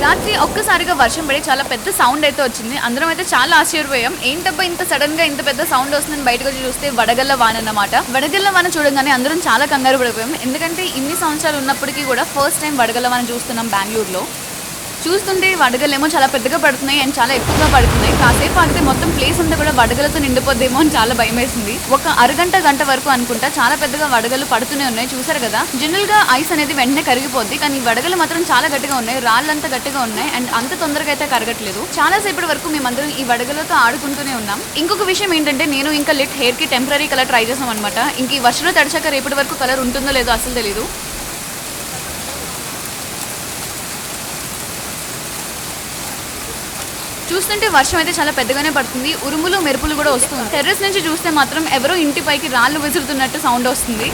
రాత్రి ఒక్కసారిగా వర్షం పడి చాలా పెద్ద సౌండ్ అయితే వచ్చింది. అందరం అయితే చాలా ఆశ్చర్యపోయాం. ఏంటబ్బా ఇంత సడన్ గా ఇంత పెద్ద సౌండ్ వస్తుందని బయటకు వచ్చి చూస్తే వడగళ్ళ వాన అన్నమాట. వడగళ్ళ వాన చూడగానే అందరం చాలా కంగారు పడిపోయాం. ఎందుకంటే ఇన్ని సంవత్సరాలు ఉన్నప్పటికీ కూడా ఫస్ట్ టైం వడగళ్ళ వాన చూస్తున్నాం బెంగళూరులో. చూస్తుంటే వడగలేమో చాలా పెద్దగా పడుతున్నాయి అండ్ చాలా ఎక్కువగా పడుతున్నాయి. కాసేపు ఆగితే మొత్తం ప్లేస్ అంతా కూడా వడగలతో నిండిపోద్దేమో అని చాలా భయం వేసింది. ఒక గంట వరకు అనుకుంటా చాలా పెద్దగా వడగలు పడుతూనే ఉన్నాయి. చూసారు కదా, జనరల్ గా ఐస్ అనేది వెంటనే కరిగిపోద్ది, కానీ వడగలు మాత్రం చాలా గట్టిగా ఉన్నాయి. రాళ్ళంతా గట్టిగా ఉన్నాయి అండ్ అంత తొందరగా అయితే కరగట్లేదు. చాలా సేపటి వరకు మేమందరం ఈ వడగలతో ఆడుకుంటూనే ఉన్నాం. ఇంకొక విషయం ఏంటంటే, నేను ఇంకా లిట్ హెయిర్ కి టెంపరీ కలర్ ట్రై చేసాం అనమాట. ఇంక ఈ వర్షంలో తడిచాక రేపటి వరకు కలర్ ఉంటుందో లేదో అసలు తెలీదు. చూస్తుంటే వర్షం అయితే చాలా పెద్దగానే పడుతుంది. ఉరుములు మెరుపులు కూడా వస్తుంది. టెర్రస్ నుంచి చూస్తే మాత్రం ఎవరో ఇంటి పైకి రాళ్ళు విసురుతున్నట్టు సౌండ్ వస్తుంది.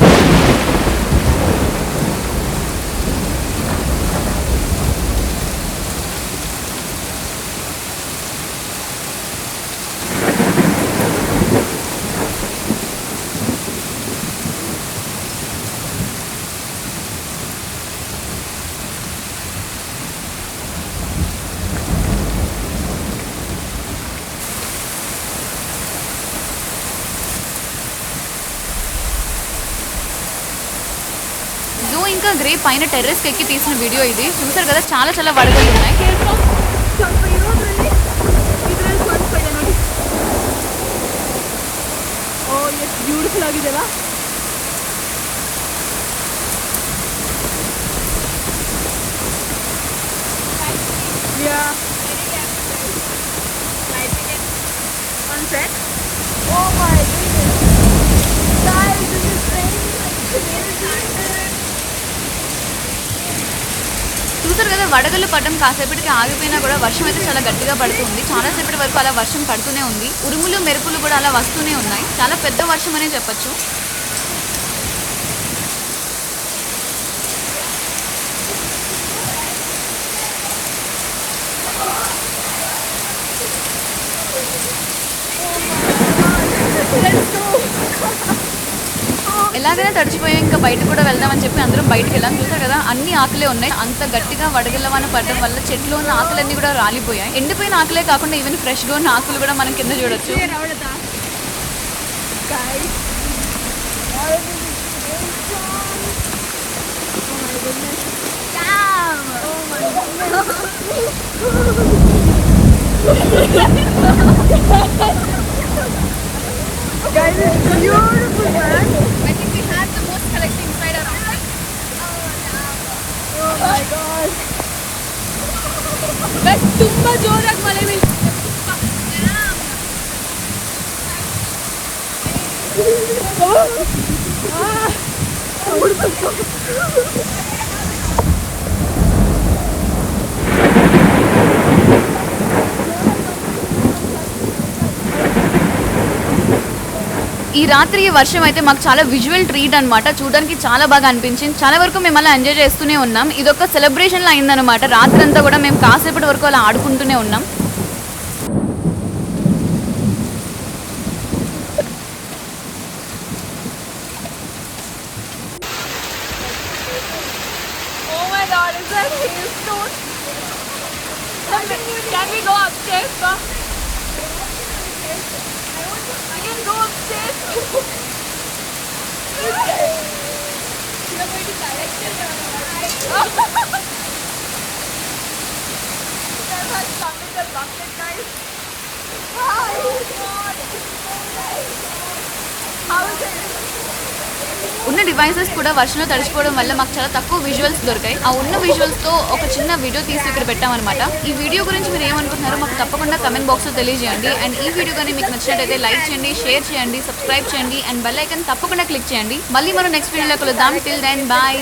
ఇంకా గ్రే పైన టెర్రస్ ఎక్కి తీసిన వీడియో ఇది. చూసారు కదా, చాలా చాలా వడగళ్ళు ఉన్నాయి. Beautiful ಆಗಿದೆಲ್ಲ. One sec. Oh my goodness. Guys, this is raining like crazy. చూసారు కదా, వడగళ్ళు పడడం కాసేపటికి ఆగిపోయినా కూడా వర్షం అయితే చాలా గట్టిగా పడుతుంది. చాలా సేపటి వరకు అలా వర్షం పడుతూనే ఉంది. ఉరుములు మెరుపులు కూడా అలా వస్తూనే ఉన్నాయి. చాలా పెద్ద వర్షం అనే చెప్పచ్చు. ఎలాగైనా తడిచిపోయి ఇంకా బయట కూడా వెళ్దామని చెప్పి అందరం బయటకు వెళ్ళాం. చూసారు కదా, అన్ని ఆకులే ఉన్నాయి. అంత గట్టిగా వడగళ్ళవాన పడడం వల్ల చెట్లు ఉన్న ఆకులన్నీ కూడా రాలిపోయాయి. ఎండిపోయిన ఆకులే కాకుండా ఈవెన్ ఫ్రెష్ గా ఉన్న ఆకులు కూడా మనం కింద చూడొచ్చు. Guys, it's beautiful, man. I think we had the most collecting side around. Oh my god. Guys, ತುಂಬಾ ಜೋರಾಗಿ ಮಳೆ ಬೀಳ್ತಿದೆ. ఈ రాత్రి వర్షం అయితే మాకు చాలా విజువల్ ట్రీట్ అనమాట. చూడడానికి చాలా బాగా అనిపించింది. చాలా వరకు మేము అలా ఎంజాయ్ చేస్తూనే ఉన్నాం. ఇదొక సెలబ్రేషన్ లా అయిందనమాట. రాత్రి అంతా కూడా మేము కాసేపటి వరకు అలా ఆడుకుంటూనే ఉన్నాం. Oh my god, is that Hailstorm? Can we go upstairs? I can go upstairs. You're going to direction. There has come in the bucket, guys. Oh god. How is it? ఉన్న డివైసెస్ కూడా వర్షంలో తడిచిపోవడం వల్ల మాకు చాలా తక్కువ visuals దొరికాయి. ఆ ఉన్న విజువల్స్తో ఒక చిన్న వీడియో తీసి ఇక్కడ పెట్టామన్నమాట. ఈ వీడియో గురించి మీరు ఏమనుకుంటున్నారో మాకు తప్పకుండా కమెంట్ బాక్స్లో తెలియజేయండి. అండ్ ఈ వీడియో కానీ మీకు నచ్చినట్టయితే లైక్ చేయండి, షేర్ చేయండి, సబ్స్క్రైబ్ చేయండి అండ్ బెల్ ఐకాన్ తప్పకుండా క్లిక్ చేయండి. మళ్ళీ మనం నెక్స్ట్ వీడియోలో కలుద్దాం. Till then bye.